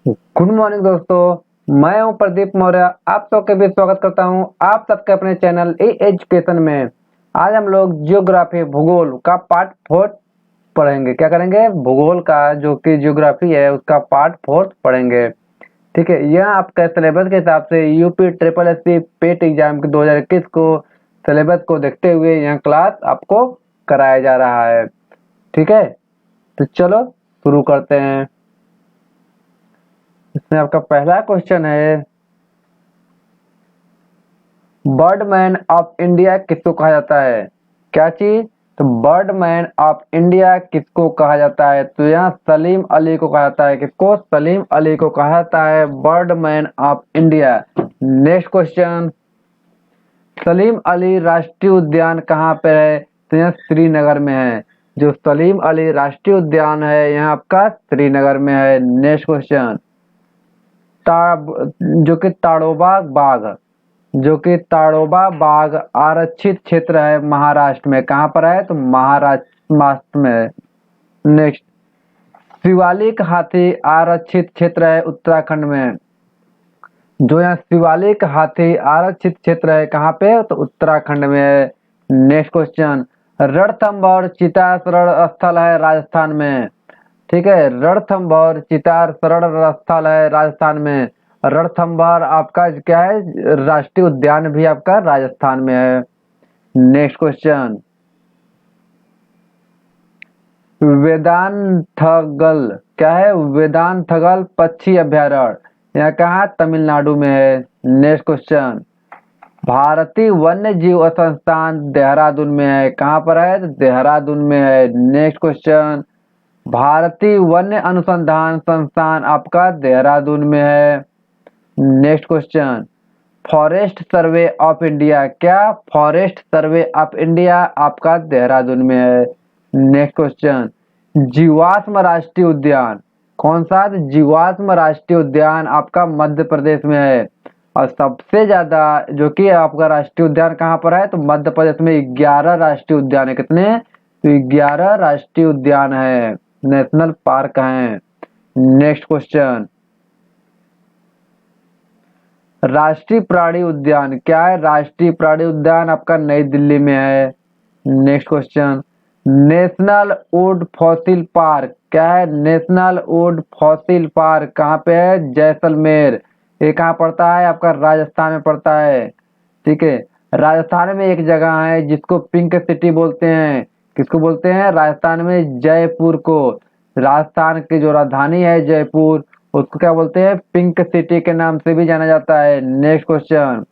Good morning दोस्तों, मैं हूं प्रदीप मौर्य। आप सबके भी स्वागत करता हूं आप सबके अपने चैनल ए एजुकेशन में। आज हम लोग जियोग्राफी भूगोल का पार्ट 4 पढ़ेंगे। क्या करेंगे? भूगोल का जो कि जियोग्राफी है उसका पार्ट 4 पढ़ेंगे। ठीक है, यह आपका सिलेबस के हिसाब से UP triple S C PET exam के 2021 को सिलेबस को देखते हुए यह क्लास आपको कराया जा रहा है। ठीक है, तो चलो शुरू करते हैं। इसमें आपका पहला क्वेश्चन है, बर्डमैन ऑफ इंडिया किसको कहा जाता है? क्या चीज? तो बर्डमैन ऑफ इंडिया किसको कहा जाता है? तो यहाँ सलीम अली को कहा जाता है। किसको? सलीम अली को कहा जाता है Birdman of India. Next question, Salim Ali राष्ट्रीय उद्यान कहाँ पे है? तो यहाँ श्रीनगर में है। जो सलीम अली राष्ट्रीय उद्यान है यहाँ आपका श्रीनगर में है। नेक्स्ट क्वेश्चन, जो कि ताड़ोबा बाग, जो कि ताड़ोबा बाग आरक्षित क्षेत्र है महाराष्ट्र में। कहाँ पर है? तो महाराष्ट्र में है। नेक्स्ट, शिवालिक हाथी आरक्षित क्षेत्र है उत्तराखंड में। जो यहाँ शिवालिक हाथी आरक्षित क्षेत्र है कहाँ पे? तो उत्तराखंड में है। नेक्स्ट क्वेश्चन, रणथंभौर चिता शरण स्थल है राजस्थान में। ठीक है, रणथंभौर चितार शरण स्थल है राजस्थान में। रणथंभौर आपका क्या है? राष्ट्रीय उद्यान भी आपका राजस्थान में है। नेक्स्ट क्वेश्चन, वेदांतगल क्या है? वेदांतगल पक्षी अभ्यारण्य यहाँ कहाँ? तमिलनाडु में है। नेक्स्ट क्वेश्चन, भारतीय वन्य जीव संस्थान देहरादून में है। कहाँ पर है? तो देहरादून में है। नेक्स्ट क्वेश्चन, भारतीय वन्य अनुसंधान संस्थान आपका देहरादून में है। Next question, forest survey of India क्या? फॉरेस्ट सर्वे ऑफ इंडिया आपका देहरादून में है। नेक्स्ट क्वेश्चन, जीवाश्म राष्ट्रीय उद्यान कौन सा? जीवाश्म राष्ट्रीय उद्यान आपका मध्य प्रदेश में है। और सबसे ज्यादा जो कि आपका राष्ट्रीय उद्यान कहाँ पर है? तो मध्य प्रदेश में 11 राष्ट्रीय उद्यान है। कितने? तो 11 राष्ट्रीय उद्यान है, नेशनल पार्क हैं। नेक्स्ट क्वेश्चन, राष्ट्रीय प्राणी उद्यान क्या है? राष्ट्रीय प्राणी उद्यान आपका नई दिल्ली में है। Next question, national would fossil park क्या है? नेशनल वुड फॉसिल पार्क कहाँ पे है? जैसलमेर। ये कहाँ पड़ता है? आपका राजस्थान में पड़ता है। ठीक है, राजस्थान में एक जगह है जिसको पिंक सिटी बोलते हैं। किसको बोलते हैं? राजस्थान में जयपुर को। राजस्थान की जो राजधानी है जयपुर, उसको क्या बोलते हैं? पिंक सिटी के नाम से भी जाना जाता है। नेक्स्ट क्वेश्चन,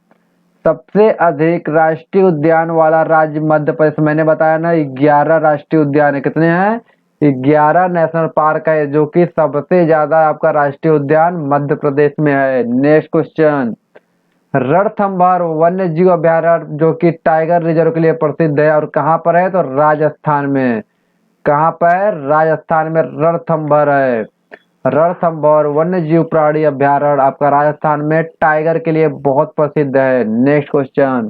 सबसे अधिक राष्ट्रीय उद्यान वाला राज्य मध्य प्रदेश। मैंने बताया ना 11 राष्ट्रीय उद्यान है। कितने हैं? 11 नेशनल पार्क है, जो कि सबसे ज्यादा आपका राष्ट्रीय उद्यान मध्य प्रदेश में है। नेक्स्ट क्वेश्चन, रणथंभौर वन्य जीव अभ्यारण्य जो कि टाइगर रिजर्व के लिए प्रसिद्ध है और कहाँ पर है? तो राजस्थान में। कहाँ पर? राजस्थान में रणथंभौर है। रणथंभौर वन्य जीव प्राणी अभ्यारण्य आपका राजस्थान में टाइगर के लिए बहुत प्रसिद्ध है। नेक्स्ट क्वेश्चन,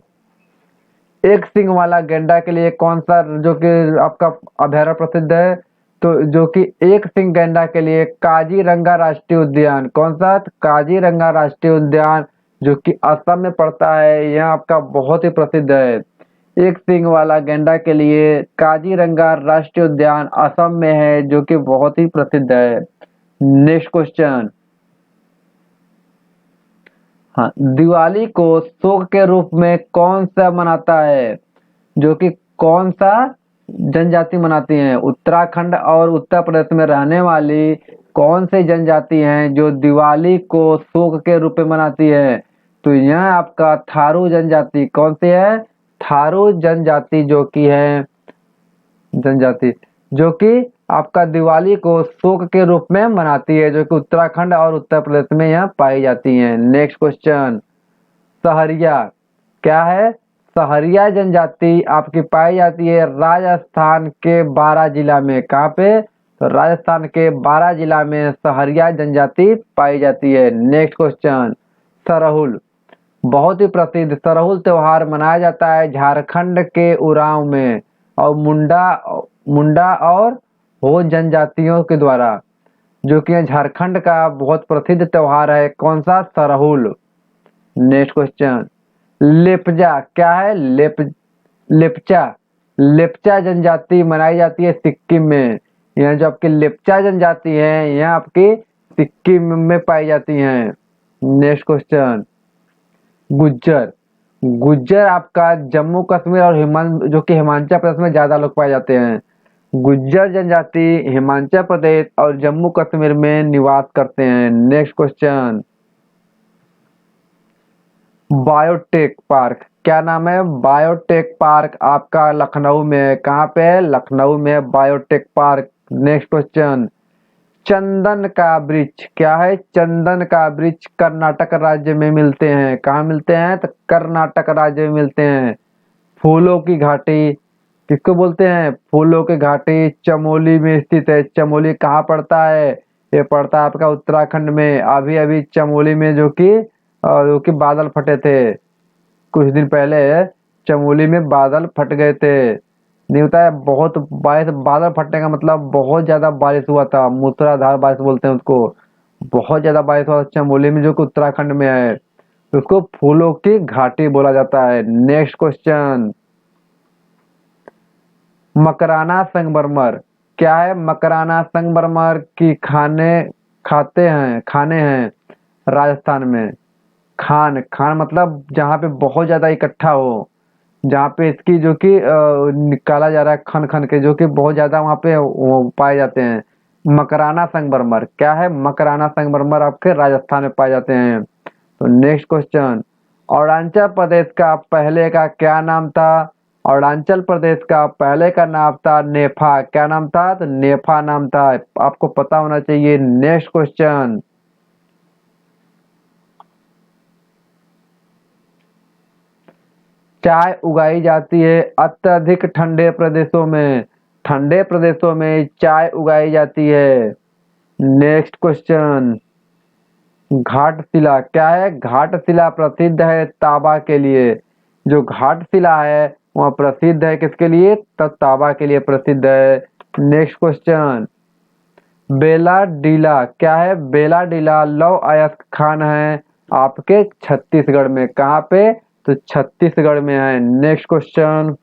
एक सिंग वाला गेंडा के लिए कौन सा जो कि आपका अभ्यारण्य प्रसिद्ध है? तो जो कि एक सिंग गेंडा के लिए काजीरंगा राष्ट्रीय उद्यान। कौन सा? तो काजीरंगा राष्ट्रीय उद्यान जो कि असम में पड़ता है, यह आपका बहुत ही प्रसिद्ध है। एक सिंग वाला गेंडा के लिए काजीरंगा राष्ट्रीय उद्यान असम में है, जो कि बहुत ही प्रसिद्ध है। नेक्स्ट क्वेश्चन, हाँ, दिवाली को शोक के रूप में कौन सा मनाता है? जो कि कौन सा जनजाति मनाती है? उत्तराखंड और उत्तर प्रदेश में रहने वाली कौन सी जनजाति हैं जो दिवाली को शोक के रूप में मनाती है? तो यह आपका थारू जनजाति। कौन सी है? थारू जनजाति जो कि है जनजाति जो कि आपका दिवाली को शोक के रूप में मनाती है, जो कि उत्तराखंड और उत्तर प्रदेश में यह पाई जाती है। नेक्स्ट क्वेश्चन, सहरिया क्या है? सहरिया जनजाति आपकी पाई जाती है राजस्थान के 12 जिला में। कहाँ पे? तो राजस्थान के 12 जिला में सहरिया जनजाति पाई जाती है। नेक्स्ट क्वेश्चन, सरहुल बहुत ही प्रसिद्ध सरहुल त्योहार मनाया जाता है झारखंड के उरांव में और मुंडा मुंडा और हो जनजातियों के द्वारा। जो कि है झारखंड का बहुत प्रसिद्ध त्योहार है, कौन सा? सरहुल। नेक्स्ट क्वेश्चन, लेपजा क्या है? लेपचा लेपचा जनजाति मनाई जाती है सिक्किम में। यह जो आपकी लेपचा जनजाति है यह आपकी सिक्किम में पाई जाती है। Next question, Gujjar. गुज्जर आपका जम्मू कश्मीर और जो कि हिमाचल प्रदेश में ज्यादा लोग पाए जाते हैं। गुज्जर जनजाति हिमाचल प्रदेश और जम्मू कश्मीर में निवास करते हैं। नेक्स्ट क्वेश्चन, बायोटेक पार्क क्या नाम है? बायोटेक पार्क आपका लखनऊ में है। कहाँ पे है? लखनऊ में है बायोटेक पार्क। नेक्स्ट क्वेश्चन, चंदन का वृक्ष क्या है? चंदन का वृक्ष कर्नाटक राज्य में मिलते हैं। कहाँ मिलते हैं? तो कर्नाटक राज्य में मिलते हैं। फूलों की घाटी किसको बोलते हैं? फूलों की घाटी चमोली में स्थित है। चमोली कहाँ पड़ता है? ये पड़ता है आपका उत्तराखंड में। अभी अभी चमोली में जो कि बादल फटे थे कुछ दिन पहले, चमोली में बादल फट गए थे। नहीं होता है बहुत बारिश, बादल फटने का मतलब बहुत ज्यादा बारिश हुआ था, मूसलाधार बारिश बोलते हैं उसको। बहुत ज्यादा बारिश हुआ चमोली में जो कि उत्तराखंड में है, उसको फूलों की घाटी बोला जाता है। नेक्स्ट क्वेश्चन, मकराना संगमरमर क्या है? मकराना संगमरमर की खाने हैं राजस्थान में। खान खान मतलब जहाँ पे बहुत ज्यादा इकट्ठा हो, जहाँ पे इसकी जो कि निकाला जा रहा है खन खन के, जो कि बहुत ज्यादा वहाँ पे वो पाए जाते हैं। मकराना संगमरमर क्या है? मकराना संगमरमर आपके राजस्थान में पाए जाते हैं। तो नेक्स्ट क्वेश्चन, अरुणाचल प्रदेश का पहले का क्या नाम था? अरुणाचल प्रदेश का पहले का नाम था नेफा। क्या नाम था? तो नेफा नाम था, आपको पता होना चाहिए। नेक्स्ट क्वेश्चन, चाय उगाई जाती है अत्यधिक ठंडे प्रदेशों में। ठंडे प्रदेशों में चाय उगाई जाती है। नेक्स्ट क्वेश्चन, घाटशिला क्या है? घाटशिला प्रसिद्ध है तांबा के लिए। जो घाटशिला है वह प्रसिद्ध है किसके लिए? तो तांबा के लिए प्रसिद्ध है। नेक्स्ट क्वेश्चन, बेला डीला क्या है? बेला डीला लौह अयस्क खान है आपके छत्तीसगढ़ में। कहाँ पे? तो छत्तीसगढ़ में है। नेक्स्ट क्वेश्चन,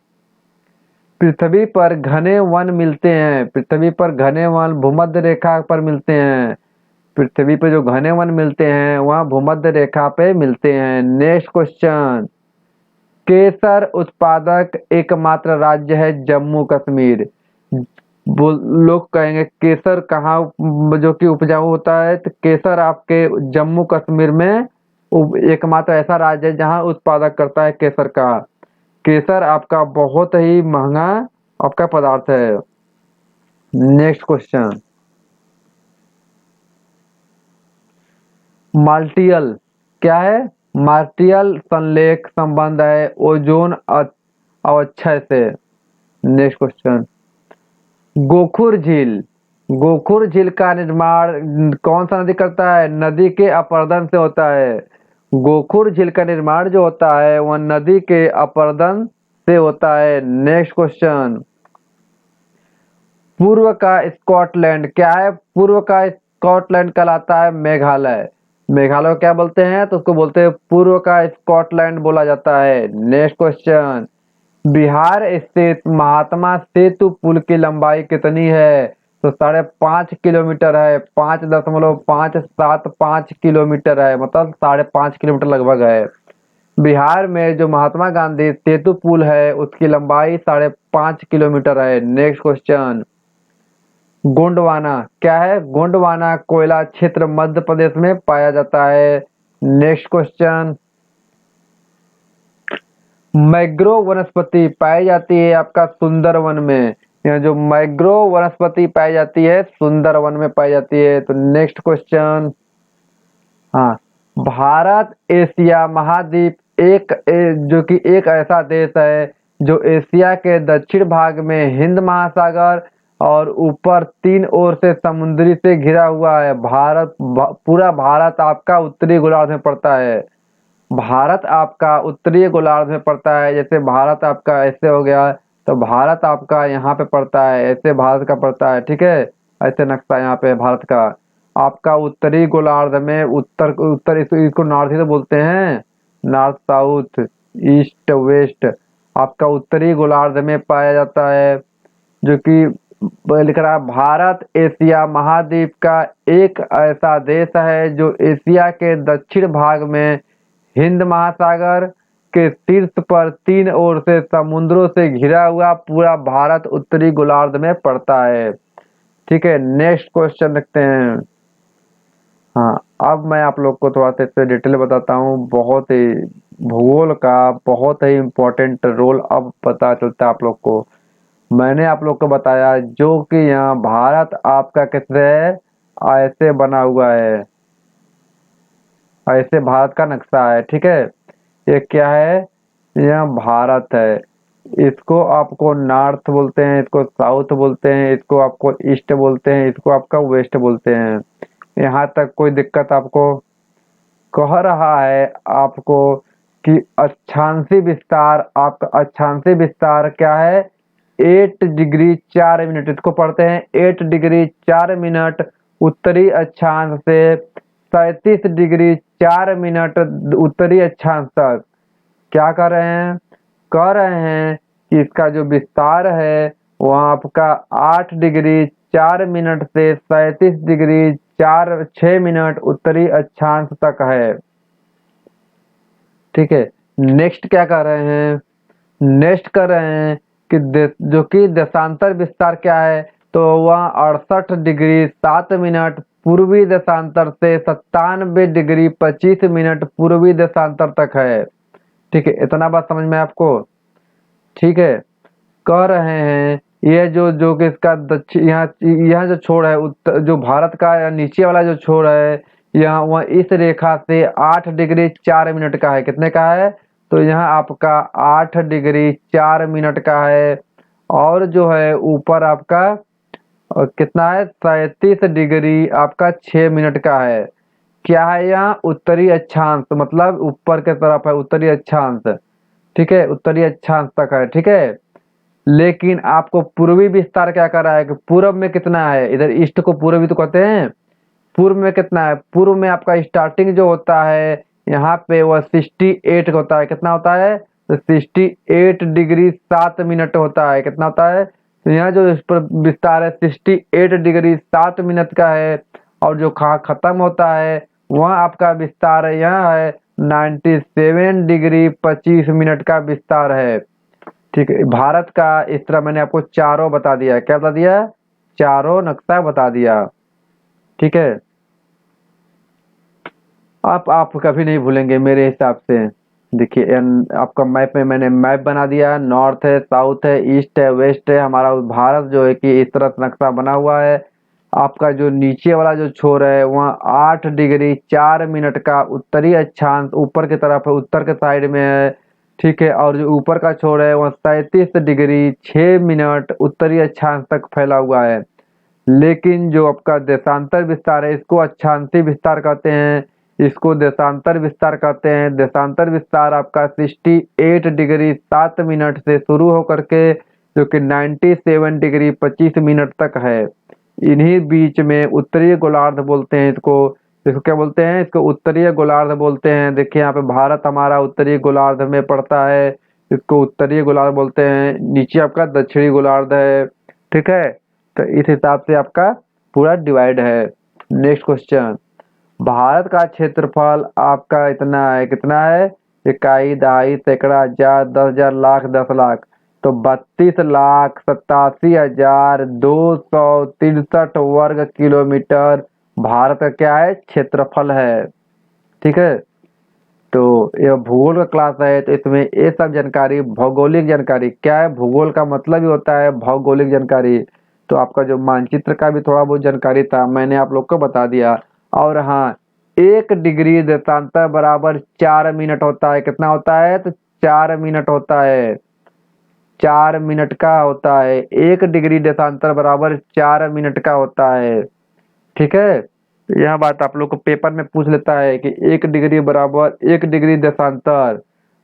पृथ्वी पर घने वन मिलते हैं। पृथ्वी पर घने वन भूमध्य रेखा पर मिलते हैं। पृथ्वी पे जो घने वन मिलते हैं वह भूमध्य रेखा पे मिलते हैं। नेक्स्ट क्वेश्चन, केसर उत्पादक एकमात्र राज्य है जम्मू कश्मीर। लोग कहेंगे केसर कहाँ जो कि उपजाऊ होता है? तो केसर आपके जम्मू कश्मीर में एकमात्र ऐसा राज्य है जहाँ उत्पादक करता है केसर का। केसर आपका बहुत ही महंगा आपका पदार्थ है। नेक्स्ट क्वेश्चन, माल्टियल क्या है? मार्टियल संलेख संबंध है ओजोन अवक्षय से। नेक्स्ट क्वेश्चन, गोखुर झील। गोखुर झील का निर्माण कौन सा नदी करता है? नदी के अपरदन से होता है। गोखुर झील का निर्माण जो होता है वह नदी के अपरदन से होता है। नेक्स्ट क्वेश्चन, पूर्व का स्कॉटलैंड क्या है? पूर्व का स्कॉटलैंड कहलाता है मेघालय। मेघालय को क्या बोलते हैं? तो उसको बोलते हैं पूर्व का स्कॉटलैंड बोला जाता है। नेक्स्ट क्वेश्चन, बिहार स्थित महात्मा सेतु पुल की लंबाई कितनी है? तो 5.5 किलोमीटर है। 5.575 किलोमीटर है, मतलब 5.5 किलोमीटर लगभग है। बिहार में जो महात्मा गांधी सेतु पुल है उसकी लंबाई 5.5 किलोमीटर है। नेक्स्ट क्वेश्चन, गोंडवाना क्या है? गोंडवाना कोयला क्षेत्र मध्य प्रदेश में पाया जाता है। नेक्स्ट क्वेश्चन, मैग्रोव वनस्पति पाई जाती है आपका सुंदरवन में। यह जो मैग्रोव वनस्पति पाई जाती है सुंदरवन में पाई जाती है। तो नेक्स्ट क्वेश्चन, हाँ, भारत एशिया महाद्वीप जो कि एक ऐसा देश है जो एशिया के दक्षिण भाग में हिंद महासागर और ऊपर 3 ओर से समुद्री से घिरा हुआ है। पूरा भारत आपका उत्तरी गोलार्ध में पड़ता है। भारत आपका उत्तरी गोलार्ध में पड़ता है। जैसे भारत आपका ऐसे हो गया, तो भारत आपका यहाँ पे पड़ता है, ऐसे भारत का पड़ता है। ठीक है, ऐसे नक्शा यहाँ पे भारत का। आपका उत्तरी गोलार्ध में उत्तर उत्तर इसको नॉर्थ ही तो बोलते हैं, नॉर्थ साउथ ईस्ट वेस्ट, आपका उत्तरी गोलार्ध में पाया जाता है। जो कि लिख रहा है भारत एशिया महाद्वीप का एक ऐसा देश है जो एशिया के दक्षिण भाग में हिंद महासागर के शीर्ष पर 3 ओर से समुद्रों से घिरा हुआ पूरा भारत उत्तरी गोलार्ध में पड़ता है। ठीक है, नेक्स्ट क्वेश्चन देखते हैं। हाँ, अब मैं आप लोग को थोड़ा सा इससे डिटेल बताता हूँ। बहुत ही भूगोल का बहुत ही इम्पोर्टेंट रोल अब पता चलता है आप लोग को। मैंने आप लोग को बताया जो कि यहाँ भारत आपका कैसे है, ऐसे बना हुआ है, ऐसे भारत का नक्शा है। ठीक है, ये क्या है, यह भारत है। इसको आपको नॉर्थ बोलते हैं, इसको साउथ बोलते हैं, इसको आपको ईस्ट बोलते हैं, इसको आपका वेस्ट बोलते हैं। यहाँ तक कोई दिक्कत आपको? कह रहा है आपको कि अक्षांशी विस्तार, आपका अक्षांशी विस्तार क्या है, 8 डिग्री 4 मिनट, इसको पढ़ते हैं 8 डिग्री 4 मिनट उत्तरी अक्षांश से 37 डिग्री 4 मिनट उत्तरी अक्षांश तक। क्या कर रहे हैं, कह रहे हैं कि इसका जो विस्तार है वह आपका 8 डिग्री 4 मिनट से 37 डिग्री 6 मिनट उत्तरी अक्षांश तक है। ठीक है, नेक्स्ट क्या कर रहे हैं, नेक्स्ट कर रहे हैं कि जो कि देशांतर विस्तार क्या है, तो वह 68 डिग्री 7 मिनट पूर्वी देशांतर से 97 डिग्री 25 मिनट पूर्वी देशांतर तक है। ठीक है, इतना बात समझ में आपको? ठीक है, कह रहे हैं ये जो कि इसका दक्षिण, यहाँ जो छोर है उत्तर, जो भारत का नीचे वाला जो छोर है यहाँ, वह इस रेखा से 8 डिग्री 4 मिनट का है। कितने का है, तो यहाँ आपका 8 डिग्री 4 मिनट का है। और जो है ऊपर आपका कितना है, 37 डिग्री आपका 6 मिनट का है। क्या है, यहाँ उत्तरी अक्षांश, मतलब ऊपर के तरफ है उत्तरी अक्षांश। ठीक है, उत्तरी अक्षांश तक है। ठीक है, लेकिन आपको पूर्वी विस्तार क्या कर रहा है कि पूर्व में कितना है, इधर ईस्ट को पूर्व भी तो कहते हैं, पूर्व में कितना है, पूर्व में आपका स्टार्टिंग जो होता है यहाँ पे वह 68 होता है। कितना होता है, तो 68 डिग्री 7 मिनट होता है। कितना होता है, तो यहाँ जो इस पर विस्तार है 68 डिग्री 7 मिनट का है। और जो खत्म होता है वह आपका विस्तार है यहाँ है 97 डिग्री 25 मिनट का विस्तार है। ठीक है, भारत का इस तरह मैंने आपको चारों बता दिया है। क्या बता दिया, चारों नक्शा बता दिया। ठीक है, आप कभी नहीं भूलेंगे मेरे हिसाब से। देखिए आपका मैप में मैंने मैप बना दिया, नॉर्थ है, साउथ है, ईस्ट है, वेस्ट है। हमारा भारत जो है कि इस तरह से नक्शा बना हुआ है। आपका जो नीचे वाला जो छोर है वहाँ 8 डिग्री 4 मिनट का उत्तरी अक्षांश ऊपर की तरफ है, उत्तर के साइड में है। ठीक है, और जो ऊपर का छोर है वह 37 डिग्री 6 मिनट उत्तरी अक्षांश तक फैला हुआ है। लेकिन जो आपका देशांतर विस्तार है इसको अक्षांशी विस्तार कहते हैं, इसको देशांतर विस्तार कहते हैं। देशांतर विस्तार आपका 68 डिग्री 7 मिनट से शुरू होकर के जो कि 97 डिग्री 25 मिनट तक है। इन्हीं बीच में उत्तरीय गोलार्ध बोलते हैं इसको। इसको क्या बोलते हैं, इसको उत्तरीय गोलार्ध बोलते हैं। देखिए यहाँ पे भारत हमारा उत्तरीय गोलार्ध में पड़ता है, इसको उत्तरीय गोलार्ध बोलते हैं। नीचे आपका दक्षिणी गोलार्ध है। ठीक है, तो इस हिसाब से आपका पूरा डिवाइड है। नेक्स्ट क्वेश्चन, भारत का क्षेत्रफल आपका इतना है, कितना है, इकाई दहाई सैकड़ा हजार 10,000 लाख 10 लाख, तो 32,87,263 वर्ग किलोमीटर भारत का क्या है, क्षेत्रफल है। ठीक है, तो यह भूगोल का क्लास है, तो इसमें ये सब जानकारी भौगोलिक जानकारी क्या है, भूगोल का मतलब ही होता है भौगोलिक जानकारी। तो आपका जो मानचित्र का भी थोड़ा बहुत जानकारी था मैंने आप लोग को बता दिया। और हाँ, 1 डिग्री देशांतर बराबर 4 मिनट होता है। कितना होता है, तो 4 मिनट होता है, 4 मिनट का होता है। 1 डिग्री देशांतर बराबर 4 मिनट का होता है। ठीक है, यह बात आप लोग को पेपर में पूछ लेता है कि 1 डिग्री बराबर 1 डिग्री देशांतर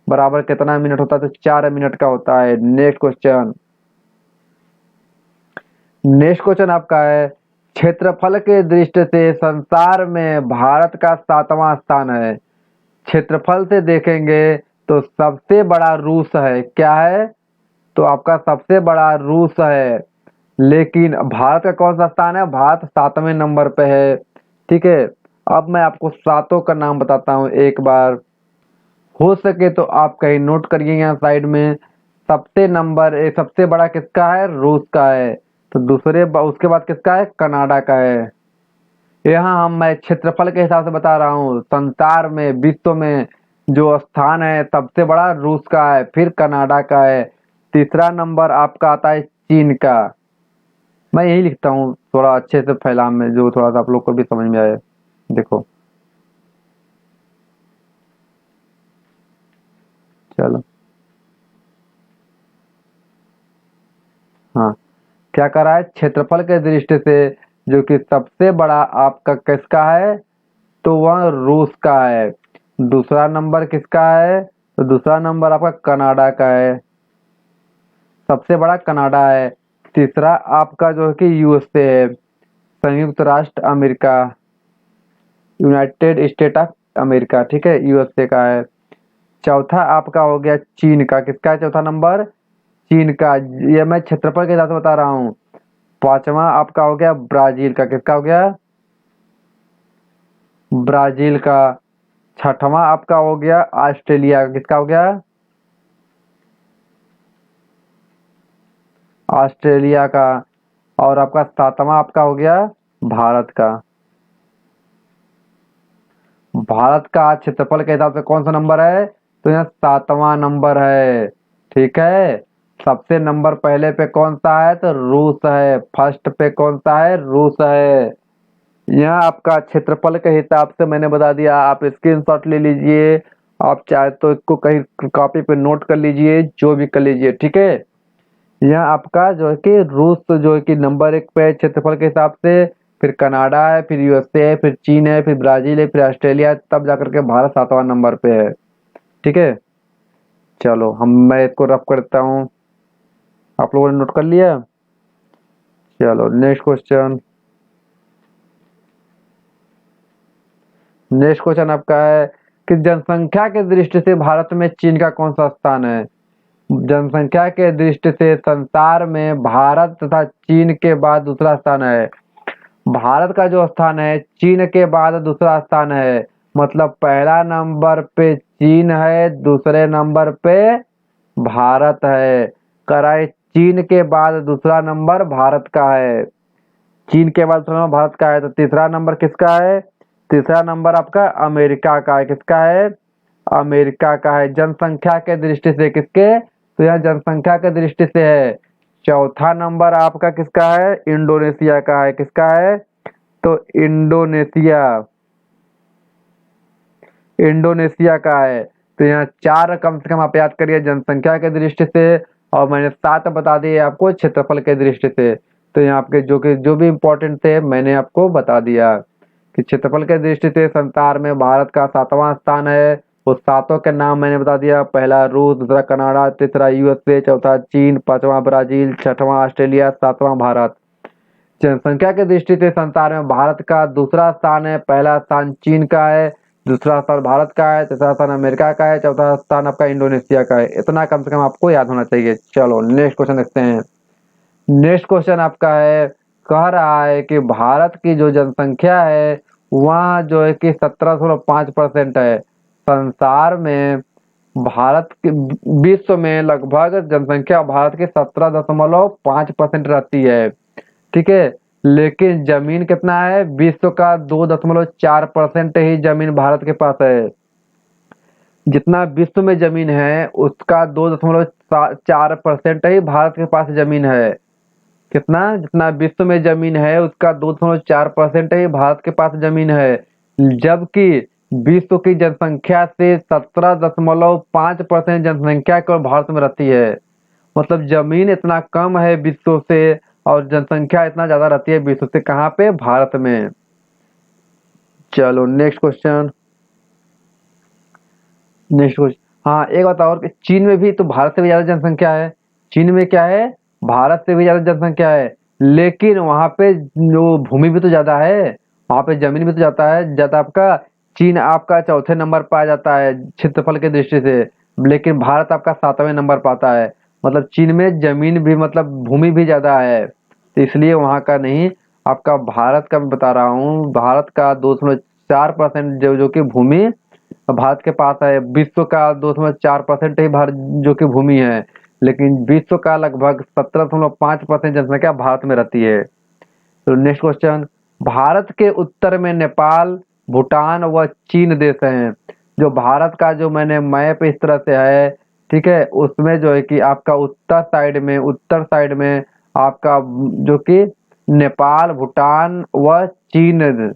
बराबर कितना मिनट होता है, तो 4 मिनट का होता है। नेक्स्ट क्वेश्चन, नेक्स्ट क्वेश्चन आपका है क्षेत्रफल के दृष्टि से संसार में भारत का 7वां स्थान है। क्षेत्रफल से देखेंगे तो सबसे बड़ा रूस है। क्या है? तो आपका सबसे बड़ा रूस है। लेकिन भारत का कौन सा स्थान है? भारत 7वें नंबर पे है। ठीक है, अब मैं आपको सातों का नाम बताता हूँ एक बार। हो सके तो आप कहीं नोट करिए यहाँ साइड में। सबसे बड़ा किसका है? रूस का है। तो उसके बाद किसका है? कनाडा का है। यहाँ मैं क्षेत्रफल के हिसाब से बता रहा हूँ। संसार में, विश्व में जो स्थान है सबसे बड़ा रूस का है, फिर कनाडा का है, तीसरा नंबर आपका आता है चीन का। मैं यही लिखता हूँ थोड़ा अच्छे से फैलाव में, जो थोड़ा सा आप लोग को भी समझ में आए। देखो, चलो, हाँ, क्या कर रहा है? क्षेत्रफल के दृष्टि से जो कि सबसे बड़ा आपका किसका है? तो वह रूस का है। दूसरा नंबर किसका है? तो दूसरा नंबर आपका कनाडा का है। सबसे बड़ा कनाडा है। तीसरा आपका जो है कि यूएसए है, संयुक्त राष्ट्र America, United state of America. ठीक है, यूएसए का है। चौथा आपका हो गया चीन का। किसका है चौथा नंबर? चीन का। ये मैं क्षेत्रफल के हिसाब से बता रहा हूँ। पांचवा आपका हो गया ब्राजील का। किसका हो गया? ब्राजील का। छठवां आपका हो गया ऑस्ट्रेलिया का। किसका हो गया? ऑस्ट्रेलिया का। और आपका सातवां आपका हो गया भारत का। भारत का क्षेत्रफल के हिसाब से कौन सा नंबर है? तो यहाँ 7वां नंबर है। ठीक है, सबसे नंबर पहले पे कौन सा है? तो रूस है। फर्स्ट पे कौन सा है? रूस है। यहाँ आपका क्षेत्रफल के हिसाब से मैंने बता दिया। आप स्क्रीनशॉट ले लीजिए, आप चाहे तो इसको कहीं कॉपी पे नोट कर लीजिए, जो भी कर लीजिए। ठीक है, यहाँ आपका जो है कि रूस जो है कि नंबर 1 पे है क्षेत्रफल के हिसाब से, फिर कनाडा है, फिर यूएसए है, फिर चीन है, फिर ब्राजील है, फिर ऑस्ट्रेलिया है, तब जाकर के भारत 7वां नंबर पे है। ठीक है, चलो मैं इसको रफ करता हूँ। आप लोगों ने नोट कर लिया? चलो नेक्स्ट क्वेश्चन। नेक्स्ट क्वेश्चन आपका है कि जनसंख्या के दृष्टि से भारत में चीन का कौन सा स्थान है? जनसंख्या के दृष्टि से संसार में भारत तथा चीन के बाद दूसरा स्थान है। भारत का जो स्थान है चीन के बाद दूसरा स्थान है। मतलब पहला नंबर पे चीन है, दूसरे नंबर पे भारत है। कराए, चीन के बाद दूसरा नंबर भारत का है। चीन के बाद दूसरा नंबर भारत का है। तो तीसरा नंबर किसका है? तीसरा नंबर आपका अमेरिका का है। किसका है? अमेरिका का है। जनसंख्या के दृष्टि से किसके? तो यह जनसंख्या के दृष्टि से है। चौथा नंबर आपका किसका है? इंडोनेशिया का है। किसका है? तो इंडोनेशिया, इंडोनेशिया का है। तो यहाँ चार कम से कम आप याद करिए जनसंख्या के दृष्टि से, और मैंने 7 बता दिए आपको क्षेत्रफल के दृष्टि से। तो यहाँ आपके जो भी इम्पोर्टेंट थे मैंने आपको बता दिया कि क्षेत्रफल के दृष्टि से संसार में भारत का 7वां स्थान है। उस सातों के नाम मैंने बता दिया। पहला रूस, दूसरा कनाडा, तीसरा यूएसए, चौथा चीन, पांचवा ब्राजील, छठवां ऑस्ट्रेलिया, सातवां भारत। जनसंख्या की दृष्टि से संसार में भारत का दूसरा स्थान है। पहला स्थान चीन का है, दूसरा स्थान भारत का है, तीसरा स्थान अमेरिका का है, चौथा स्थान आपका इंडोनेशिया का है। इतना कम से कम आपको याद होना चाहिए। चलो नेक्स्ट क्वेश्चन देखते हैं। नेक्स्ट क्वेश्चन आपका है, कह रहा है कि भारत की जो जनसंख्या है वह जो है कि 17.5% है। संसार में भारत के, विश्व में लगभग जनसंख्या भारत की 17.5% रहती है। ठीक है, लेकिन जमीन कितना है? विश्व का 2.4% ही जमीन भारत के पास है। जितना विश्व में जमीन है उसका 2.4% ही भारत के पास जमीन है। कितना? जितना विश्व में जमीन है उसका 2.4% ही भारत के पास जमीन है। जबकि विश्व की जनसंख्या से 17.5% जनसंख्या केवल भारत में रहती है। मतलब जमीन इतना कम है विश्व से, और जनसंख्या इतना ज्यादा रहती है विश्व से। कहाँ पे? भारत में। चलो नेक्स्ट क्वेश्चन। नेक्स्ट क्वेश्चन, हाँ एक बात और कि चीन में भी तो भारत से भी ज्यादा जनसंख्या है। चीन में क्या है? भारत से भी ज्यादा जनसंख्या है। लेकिन वहाँ पे जो भूमि भी तो ज्यादा है, वहाँ पे जमीन भी तो जाता है ज्यादा आपका। चीन आपका चौथे नंबर पर आ जाता है क्षेत्रफल की दृष्टि से, लेकिन भारत आपका 7वें नंबर पर आता है। मतलब चीन में जमीन भी मतलब भूमि भी ज्यादा है, तो इसलिए वहाँ का नहीं। आपका भारत का मैं बता रहा हूँ, भारत का 2.4% जो कि भूमि भारत के पास है। विश्व का 2.4% ही भारत जो कि भूमि है, लेकिन विश्व का लगभग 17.5% जनसंख्या भारत में रहती है। तो नेक्स्ट क्वेश्चन, भारत के उत्तर में नेपाल, भूटान व चीन देश हैं। जो भारत का जो मैंने मैप इस तरह से है, ठीक है, उसमें जो है कि आपका उत्तर साइड में आपका जो कि नेपाल, भूटान व चीन,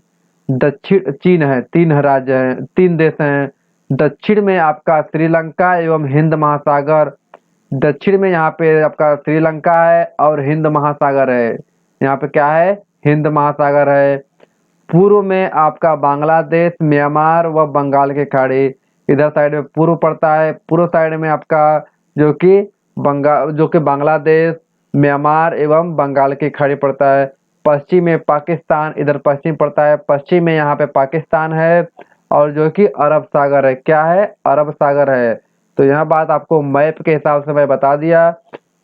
दक्षिण चीन है, तीन राज्य हैं, तीन देश हैं। दक्षिण में आपका श्रीलंका एवं हिंद महासागर, दक्षिण में यहाँ पे आपका श्रीलंका है और हिंद महासागर है। यहाँ पे क्या है, हिंद महासागर है। पूर्व में आपका बांग्लादेश, म्यांमार व बंगाल की खाड़ी इधर साइड में पूर्व पड़ता है। पूर्व साइड में आपका जो कि बांग्लादेश, म्यांमार एवं बंगाल की खाड़ी पड़ता है। पश्चिम में पाकिस्तान इधर पश्चिम पड़ता है, पश्चिम में यहाँ पे पाकिस्तान है। और जो कि अरब सागर है, क्या है, अरब सागर है। तो यह बात आपको मैप के हिसाब से मैं बता दिया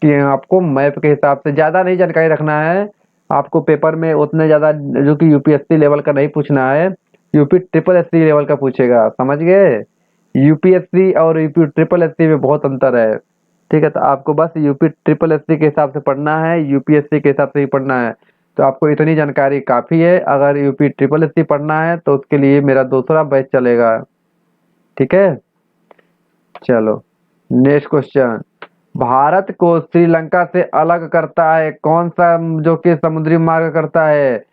कि आपको मैप के हिसाब से ज्यादा नहीं जानकारी रखना है। आपको पेपर में उतने ज्यादा जो कि यूपीएससी लेवल का नहीं पूछना है, यूपी ट्रिपल एससी लेवल का पूछेगा, समझ गए। यूपीएससी और यूपी ट्रिपल एससी में बहुत अंतर है, ठीक है। तो आपको बस यूपी ट्रिपल एससी के हिसाब से पढ़ना है, यूपीएससी के हिसाब से ही पढ़ना है। तो आपको इतनी जानकारी काफी है। अगर यूपी ट्रिपल एससी पढ़ना है तो उसके लिए मेरा दूसरा बैच चलेगा, ठीक है। चलो नेक्स्ट क्वेश्चन, भारत को श्रीलंका से अलग करता है कौन सा जो कि समुद्री मार्ग करता है।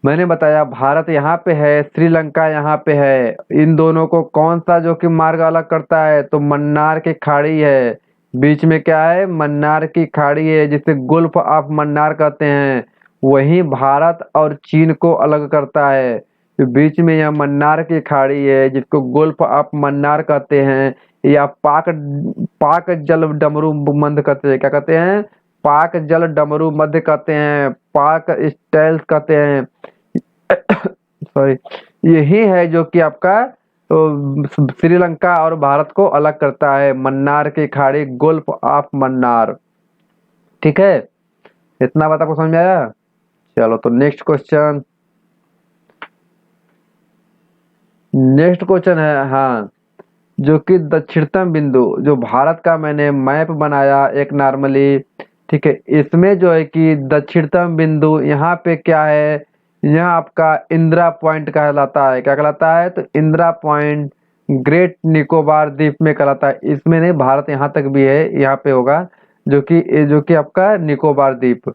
मैंने बताया भारत यहाँ पे है, श्रीलंका यहाँ पे है, इन दोनों को कौन सा जो कि मार्ग अलग करता है, तो मन्नार की खाड़ी है। बीच में क्या है, मन्नार की खाड़ी है जिसे गुल्फ ऑफ मन्नार कहते हैं। वही भारत और चीन को अलग करता है। तो बीच में यह मन्नार की खाड़ी है जिसको गुल्फ ऑफ मन्नार कहते हैं, या पाक पाक जल डमरू मध्य कहते हैं। क्या कहते हैं, पाक जल डमरू मध्य कहते हैं, पाक स्टाइल्स कहते हैं। सॉरी, यही है जो कि आपका श्रीलंका और भारत को अलग करता है, मन्नार की खाड़ी, गुल्फ ऑफ मन्नार, ठीक है। इतना बात आपको समझ में आया। चलो तो नेक्स्ट क्वेश्चन, नेक्स्ट क्वेश्चन है, हाँ, जो कि दक्षिणतम बिंदु, जो भारत का मैंने मैप बनाया एक नॉर्मली, ठीक है, इसमें जो है कि दक्षिणतम बिंदु यहाँ पे क्या है, यहाँ आपका इंदिरा पॉइंट कहलाता है। क्या कहलाता है, तो इंदिरा पॉइंट ग्रेट निकोबार द्वीप में कहलाता है। इसमें नहीं, भारत यहाँ तक भी है, यहाँ पे होगा जो कि आपका निकोबार द्वीप।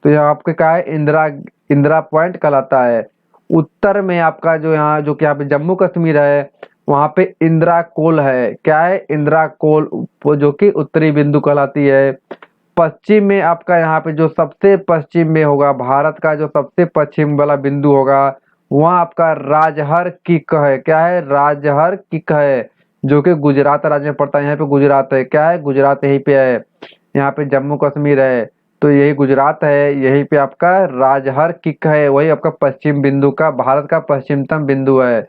तो यहाँ आपके क्या है, इंदिरा इंदिरा पॉइंट कहलाता है। उत्तर में आपका जो यहाँ जो कि यहाँ पे जम्मू कश्मीर है, वहां पे इंदिरा कोल है। क्या है, इंदिरा कोल, वो जो कि उत्तरी बिंदु कहलाती है। पश्चिम में आपका यहाँ पे जो सबसे पश्चिम में होगा, भारत का जो सबसे पश्चिम वाला बिंदु होगा, वहाँ आपका राजहर किक है। क्या है, राजहर किक है, जो कि गुजरात राज्य में पड़ता है। यहाँ पे गुजरात है, क्या है, गुजरात यहीं पे है। यहाँ पे जम्मू कश्मीर है, तो यही गुजरात है, यहीं पे आपका राजहर किक है, वही आपका पश्चिम बिंदु का, भारत का पश्चिमतम बिंदु है।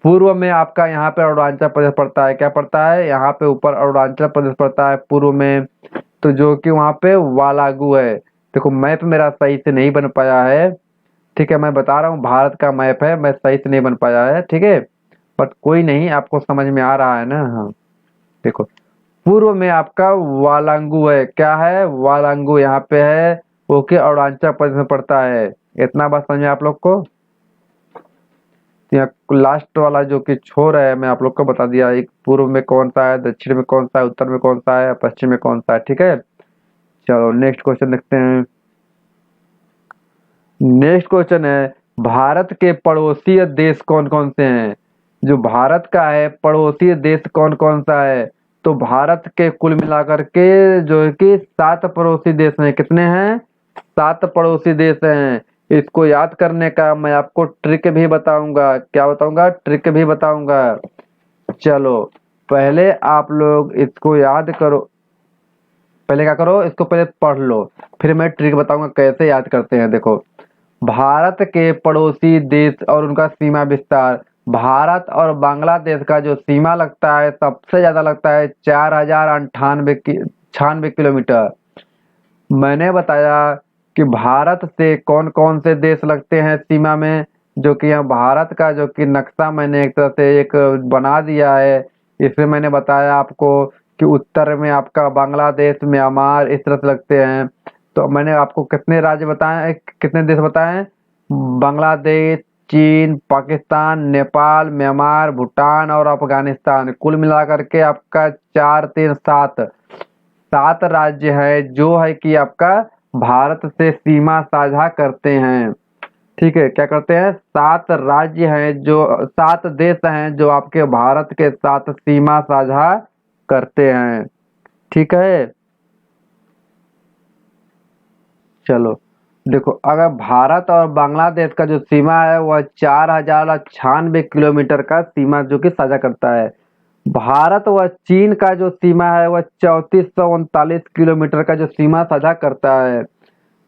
पूर्व में आपका यहाँ पे अरुणाचल प्रदेश पड़ता है। क्या पड़ता है, यहाँ पे ऊपर अरुणाचल प्रदेश पड़ता है पूर्व में। तो जो कि वहाँ पे वालागू है। देखो मैप मेरा सही से नहीं बन पाया है, ठीक है, मैं बता रहा हूँ भारत का मैप है, मैं सही से नहीं बन पाया है, ठीक है, बट कोई नहीं, आपको समझ में आ रहा है ना। हाँ देखो, पूर्व में आपका वालांगू है। क्या है, वालांगू यहाँ पे है, वो कि अरुणाचल प्रदेश में पड़ता है। इतना बात समझ में आप लोग को। यहाँ लास्ट वाला जो कि छोर है, मैं आप लोग को बता दिया, एक पूर्व में कौन सा है, दक्षिण में कौन सा है, उत्तर में कौन सा है, पश्चिम में कौन सा है, ठीक है। चलो नेक्स्ट क्वेश्चन देखते हैं। नेक्स्ट क्वेश्चन है, भारत के पड़ोसी देश कौन कौन से हैं। जो भारत का है पड़ोसी देश कौन कौन सा है, तो भारत के कुल मिलाकर के जो है कि 7 पड़ोसी देश हैं। कितने हैं, 7 पड़ोसी देश हैं। इसको याद करने का मैं आपको ट्रिक भी बताऊंगा। क्या बताऊंगा, ट्रिक भी बताऊंगा। चलो पहले आप लोग इसको याद करो। पहले क्या करो, इसको पहले पढ़ लो, फिर मैं ट्रिक बताऊंगा कैसे याद करते हैं। देखो, भारत के पड़ोसी देश और उनका सीमा विस्तार। भारत और बांग्लादेश का जो सीमा लगता है सबसे ज्यादा लगता है 4098 किलोमीटर। मैंने बताया कि भारत से कौन कौन से देश लगते हैं सीमा में, जो कि यहाँ भारत का जो कि नक्शा मैंने एक तरह से एक बना दिया है। इसमें मैंने बताया आपको कि उत्तर में आपका बांग्लादेश, म्यांमार इस तरह से लगते हैं। तो मैंने आपको कितने राज्य बताए, कितने देश बताए? बांग्लादेश, चीन, पाकिस्तान, नेपाल, म्यांमार, भूटान और अफगानिस्तान। कुल मिलाकर के आपका 4 3 7 7 राज्य है जो है कि आपका भारत से सीमा साझा करते हैं। ठीक है, क्या करते हैं? 7 राज्य हैं, जो 7 देश हैं जो आपके भारत के साथ सीमा साझा करते हैं। ठीक है, चलो देखो, अगर भारत और बांग्लादेश का जो सीमा है वह 4096 किलोमीटर का सीमा जो कि साझा करता है। भारत व चीन का जो सीमा है वह 3439 किलोमीटर का जो सीमा साझा करता है।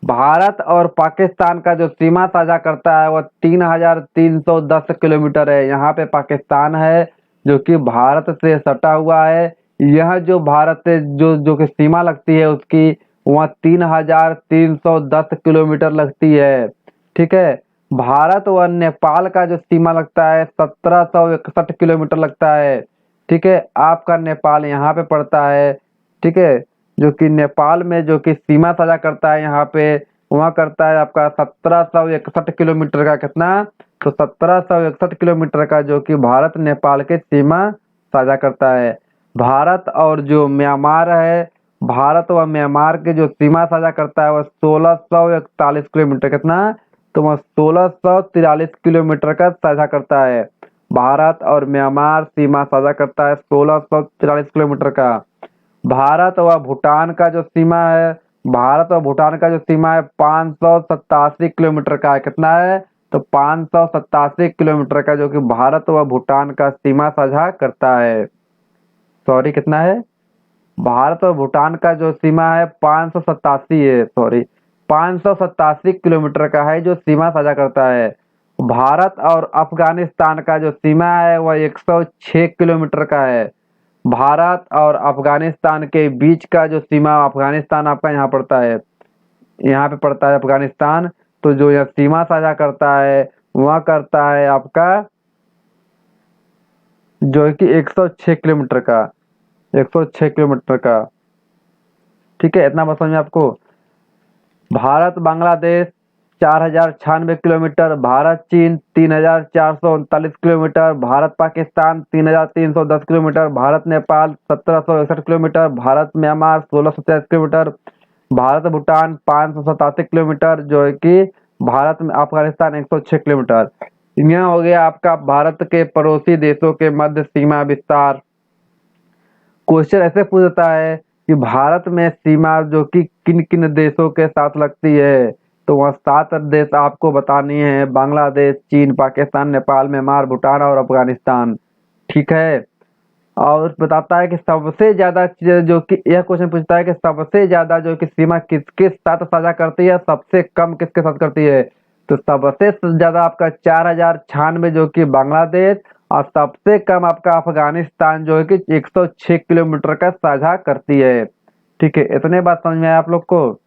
भारत और पाकिस्तान का जो सीमा साझा करता है वह 3310 किलोमीटर है। यहाँ पे पाकिस्तान है जो कि भारत से सटा हुआ है। यह जो भारत से जो जो कि सीमा लगती है उसकी, वह 3310 किलोमीटर लगती है। ठीक है, भारत व नेपाल का जो सीमा लगता है 1761 किलोमीटर लगता है। ठीक है, आपका नेपाल यहाँ पे पड़ता है। ठीक है, जो कि नेपाल में जो कि सीमा साझा करता है यहाँ पे, वहाँ करता है आपका 1761 किलोमीटर का। कितना? तो 1761 किलोमीटर का जो कि भारत नेपाल के सीमा साझा करता है। भारत और जो म्यांमार है, भारत व म्यांमार के जो सीमा साझा करता है वह 1641 किलोमीटर। कितना? तो वह 1643 किलोमीटर का साझा करता है। भारत और म्यांमार सीमा साझा करता है 1643 किलोमीटर का। भारत व भूटान का जो सीमा है, भारत और भूटान का जो सीमा है 587 किलोमीटर का है। कितना है? तो 587 किलोमीटर का जो कि भारत व भूटान का सीमा साझा करता है। सॉरी, कितना है? भारत और भूटान का जो सीमा है 587 है, सॉरी 587 किलोमीटर का है जो सीमा साझा करता है। भारत और अफगानिस्तान का जो सीमा है वह 106 किलोमीटर का है। भारत और अफगानिस्तान के बीच का जो सीमा, अफगानिस्तान आपका यहाँ पड़ता है, यहाँ पे पड़ता है अफगानिस्तान। तो जो यह सीमा साझा करता है वह करता है आपका जो है कि 106 किलोमीटर का, 106 किलोमीटर का। ठीक है, इतना बस समझ में आपको। भारत बांग्लादेश 4096 किलोमीटर, भारत चीन 3439 kilometre, Bharat Pakistan 3310 kilometre, Bharat Nepal 1761 kilometre, Bharat Myanmar 1627 kilometre, Bharat Bhutan 587 kilometre, जो है कि भारत में अफगानिस्तान 106 किलोमीटर। यह हो गया आपका भारत के पड़ोसी देशों के मध्य सीमा विस्तार। क्वेश्चन ऐसे पूछता है कि भारत में सीमा जो कि किन किन देशों के साथ लगती है, तो वह 7 देश आपको बतानी है: बांग्लादेश, चीन, पाकिस्तान, नेपाल, म्यांमार, भूटान और अफगानिस्तान। ठीक है, और बताता है कि सबसे ज्यादा जो कि यह क्वेश्चन पूछता है कि सबसे ज्यादा जो कि सीमा किसके साथ साझा करती है, सबसे कम किसके साथ करती है। तो सबसे ज्यादा आपका 4096 जो कि बांग्लादेश, और सबसे कम आपका अफगानिस्तान जो है कि 106 किलोमीटर का साझा करती है। ठीक है, इतने बात समझ में आया आप लोग को?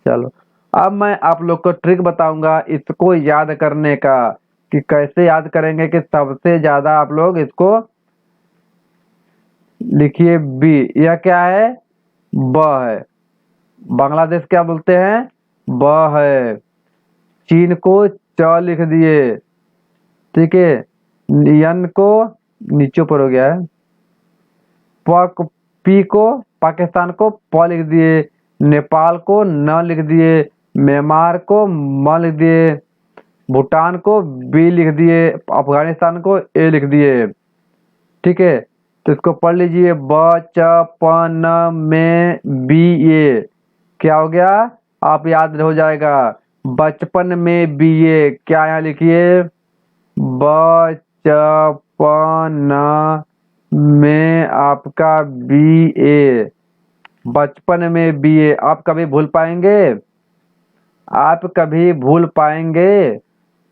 चलो, अब मैं आप लोग को ट्रिक बताऊंगा इसको याद करने का, कि कैसे याद करेंगे कि सबसे ज्यादा आप लोग इसको लिखिए। बी, यह क्या है? ब है। बांग्लादेश क्या बोलते हैं? ब है। चीन को च लिख दिए। ठीक है, यन को नीचे ऊपर हो गया है। पी को, पाकिस्तान को प लिख दिए। नेपाल को न लिख दिए। म्यांमार को म लिख दिए। भूटान को बी लिख दिए। अफगानिस्तान को ए लिख दिए। ठीक है, तो इसको पढ़ लीजिए। बचपन में बी ए, क्या हो गया? आप याद हो जाएगा। बचपन में बी ए, क्या यहाँ लिखिए? बचपन में आपका बी ए, बचपन में बीए आप कभी भूल पाएंगे? आप कभी भूल पाएंगे?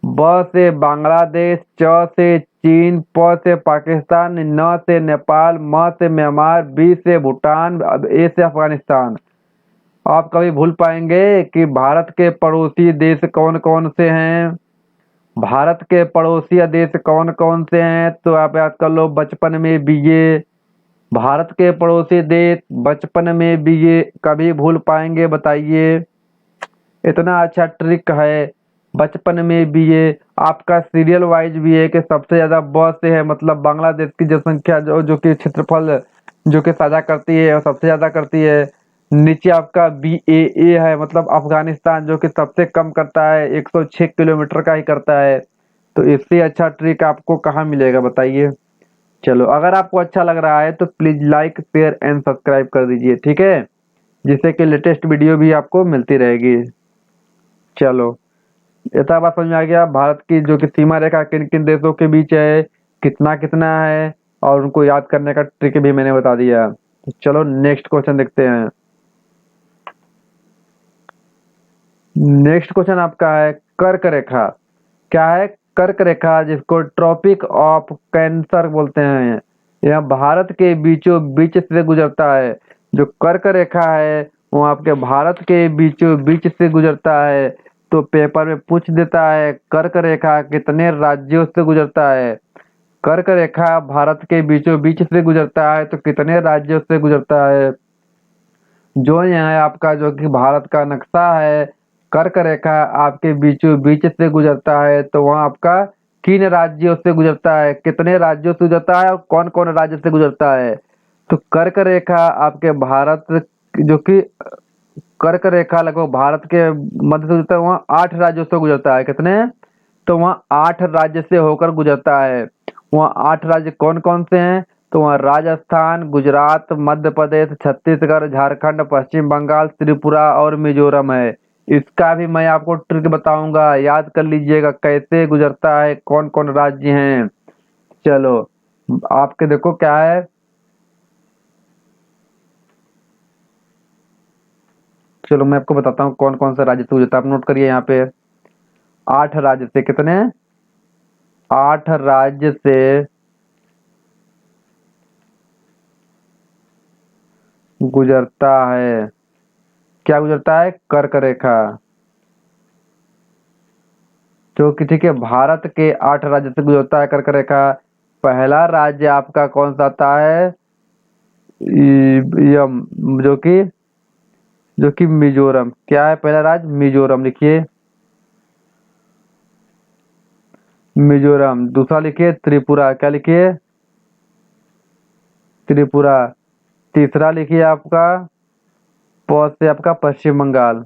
ब से बांग्लादेश, च से चीन, प से पाकिस्तान, न से नेपाल, म से म्यांमार, बी से भूटान, अब ए से अफगानिस्तान। आप कभी भूल पाएंगे कि भारत के पड़ोसी देश कौन कौन से हैं? भारत के पड़ोसी देश कौन कौन से हैं? तो आप याद कर लो, बचपन में बीए। भारत के पड़ोसी देश बचपन में बीए कभी भूल पाएंगे बताइए? इतना अच्छा ट्रिक है। बचपन में भी ये आपका सीरियल वाइज भी है कि सबसे ज्यादा ब से है, मतलब बांग्लादेश की जनसंख्या जो कि क्षेत्रफल जो कि साझा करती है और सबसे ज्यादा करती है। नीचे आपका BAA है, मतलब अफगानिस्तान जो कि सबसे कम करता है, 106 किलोमीटर का ही करता है। तो इससे अच्छा ट्रिक आपको कहाँ मिलेगा बताइए? चलो, अगर आपको अच्छा लग रहा है तो please like share and subscribe कर दीजिए, ठीक है, जिससे कि लेटेस्ट वीडियो भी आपको मिलती रहेगी। चलो, इतना बात समझ में आ गया। भारत की जो कि सीमा रेखा किन किन देशों के बीच है, कितना कितना है, और उनको याद करने का ट्रिक भी मैंने बता दिया। तो चलो नेक्स्ट क्वेश्चन देखते हैं। नेक्स्ट क्वेश्चन आपका है कर्क रेखा। क्या है? कर्क रेखा, जिसको ट्रॉपिक ऑफ कैंसर बोलते हैं, यह भारत के बीचों बीच से गुजरता है। जो कर्क रेखा है वो आपके भारत के बीचों बीच से गुजरता है। तो पेपर में पूछ देता है कर्क रेखा कितने राज्यों से गुजरता है। कर्क रेखा भारत के बीचों बीच से गुजरता है तो कितने राज्यों से गुजरता है? जो यहाँ है आपका जो कि भारत का नक्शा है, कर्क रेखा आपके बीचों बीच से गुजरता है, तो वहाँ आपका किन राज्यों से गुजरता है, कितने राज्यों से गुजरता है और कौन कौन राज्य से गुजरता है? तो कर्क रेखा आपके भारत जो कि कर्क रेखा लगभग भारत के मध्य से गुजरता है, वहाँ 8 राज्यों से गुजरता है। कितने? तो वहाँ 8 राज्य से होकर गुजरता है। वहाँ 8 राज्य कौन कौन से हैं? तो वहाँ राजस्थान, गुजरात, मध्य प्रदेश, छत्तीसगढ़, झारखंड, पश्चिम बंगाल, त्रिपुरा और मिजोरम है। इसका भी मैं आपको ट्रिक बताऊंगा, याद कर लीजिएगा कैसे गुजरता है, कौन कौन राज्य हैं। चलो, आपके देखो क्या है। चलो मैं आपको बताता हूँ कौन कौन सा राज्य से गुजरता है, आप नोट करिए यहाँ पे। 8 राज्य से, कितने? 8 राज्य से गुजरता है। क्या गुजरता है? कर्क रेखा। जो कि ठीक है, भारत के 8 राज्य से गुजरता है कर्क रेखा। पहला राज्य आपका कौन सा आता है? यम, जो कि मिजोरम। क्या है पहला राज्य? मिजोरम लिखिए, मिजोरम। दूसरा लिखिए त्रिपुरा। क्या लिखिए? त्रिपुरा। तीसरा लिखिए आपका प से आपका पश्चिम बंगाल।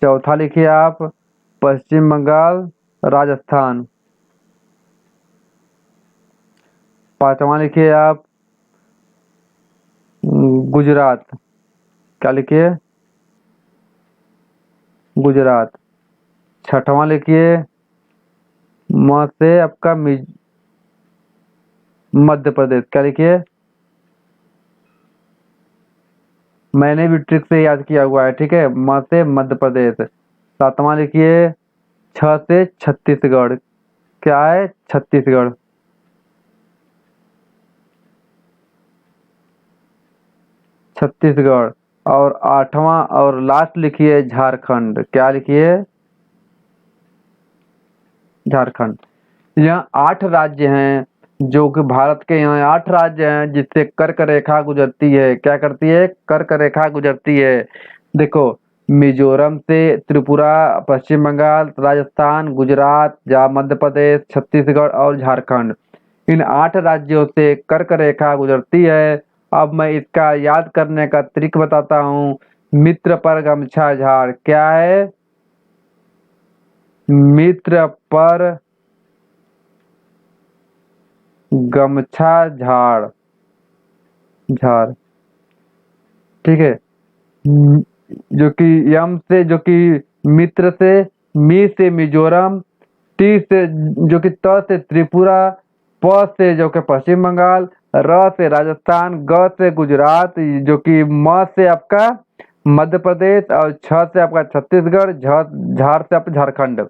चौथा लिखिए आप पश्चिम बंगाल, राजस्थान। पांचवा लिखिए आप गुजरात। क्या लिखिए? गुजरात। छठवां लिखिए म से आपका मध्य प्रदेश। क्या लिखिए? मैंने भी ट्रिक से याद किया हुआ है, ठीक है, म से मध्य प्रदेश। सातवां लिखिए छ से छत्तीसगढ़। क्या है? छत्तीसगढ़। छत्तीसगढ़। और आठवां और लास्ट लिखिए झारखंड। क्या लिखिए? झारखंड। यहाँ 8 राज्य हैं, जो कि भारत के यहाँ 8 राज्य हैं जिससे कर्क रेखा गुजरती है। क्या करती है? कर्क रेखा गुजरती है। देखो, मिजोरम से त्रिपुरा, पश्चिम बंगाल, राजस्थान, गुजरात, मध्य प्रदेश, छत्तीसगढ़ और झारखंड, इन 8 राज्यों से कर्क रेखा गुजरती है। अब मैं इसका याद करने का ट्रिक बताता हूँ। मित्र पर गमछा झाड़। क्या है? मित्र पर गमछा झाड़। झाड़, ठीक है। म- जो कि यम से जो कि मित्र से, मी से मिजोरम, टी से जो कि त से त्रिपुरा, प से जो कि पश्चिम बंगाल, र से राजस्थान, ग से गुजरात, जो कि म से आपका मध्य प्रदेश, और छ से आपका छत्तीसगढ़, झार से आपका झारखंड।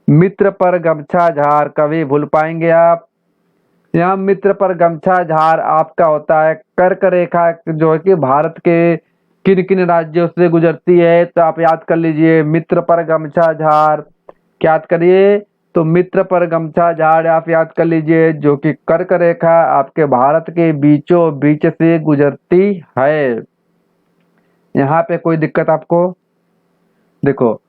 मित्र पर गमछा झार कभी भूल पाएंगे आप? यहाँ मित्र पर गमछा झार आपका होता है कर्क रेखा, जो है कि भारत के किन किन राज्यों से गुजरती है, तो आप याद कर लीजिए मित्र पर गमछा झार। क्या याद करिए? तो मित्र पर गमछा झाड़ आप याद कर लीजिए, जो कि कर्क रेखा आपके भारत के बीचों बीच से गुजरती है। यहाँ पे कोई दिक्कत आपको? देखो,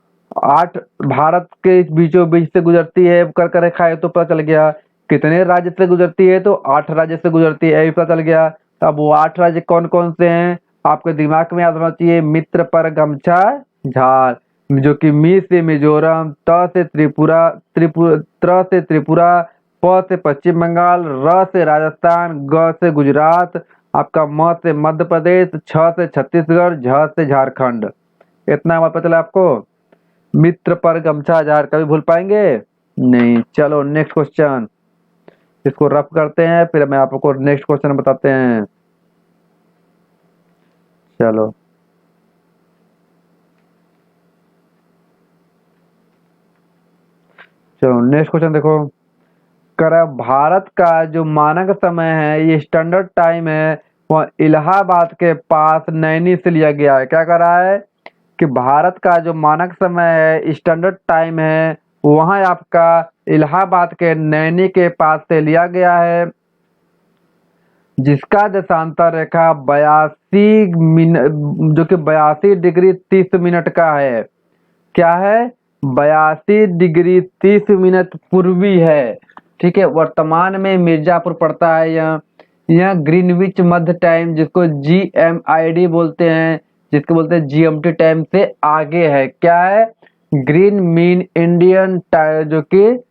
8 भारत के बीचों बीच से गुजरती है कर्क रेखा, है तो पता चल गया। कितने राज्य से गुजरती है? तो 8 राज्य से गुजरती है, ये भी पता चल गया। अब वो 8 राज्य कौन कौन से हैं आपके दिमाग में याद होना चाहिए। मित्र पर गमछा झार, जो कि मी से मिजोरम, त से त्रिपुरा, त्र से त्रिपुरा, प से पश्चिम बंगाल, र से राजस्थान, ग से गुजरात, आपका म से मध्य प्रदेश, छ से छत्तीसगढ़, झ से झारखंड। इतना बात पता चला आपको? मित्र पर गमछा झार कभी भूल पाएंगे नहीं। चलो नेक्स्ट क्वेश्चन, इसको रफ करते हैं, फिर मैं आपको नेक्स्ट क्वेश्चन बताते हैं। चलो चलो नेक्स्ट क्वेश्चन देखो। कर भारत का जो मानक समय है, ये स्टैंडर्ड टाइम है, वह इलाहाबाद के पास नैनी से लिया गया है। क्या कर रहा है कि भारत का जो मानक समय है, स्टैंडर्ड टाइम है, वहाँ आपका इलाहाबाद के नैनी के पास से लिया गया है, जिसका देशांतर रेखा 82 जो कि 82 डिग्री 30 मिनट का है। क्या है? 82 डिग्री 30 मिनट पूर्वी है। ठीक है, वर्तमान में मिर्जापुर पड़ता है। यह ग्रीनविच मध्य टाइम, जिसको GMID बोलते हैं, जिसको बोलते हैं GMT टाइम से आगे है। क्या है? ग्रीन मीन इंडियन टाइम, जो कि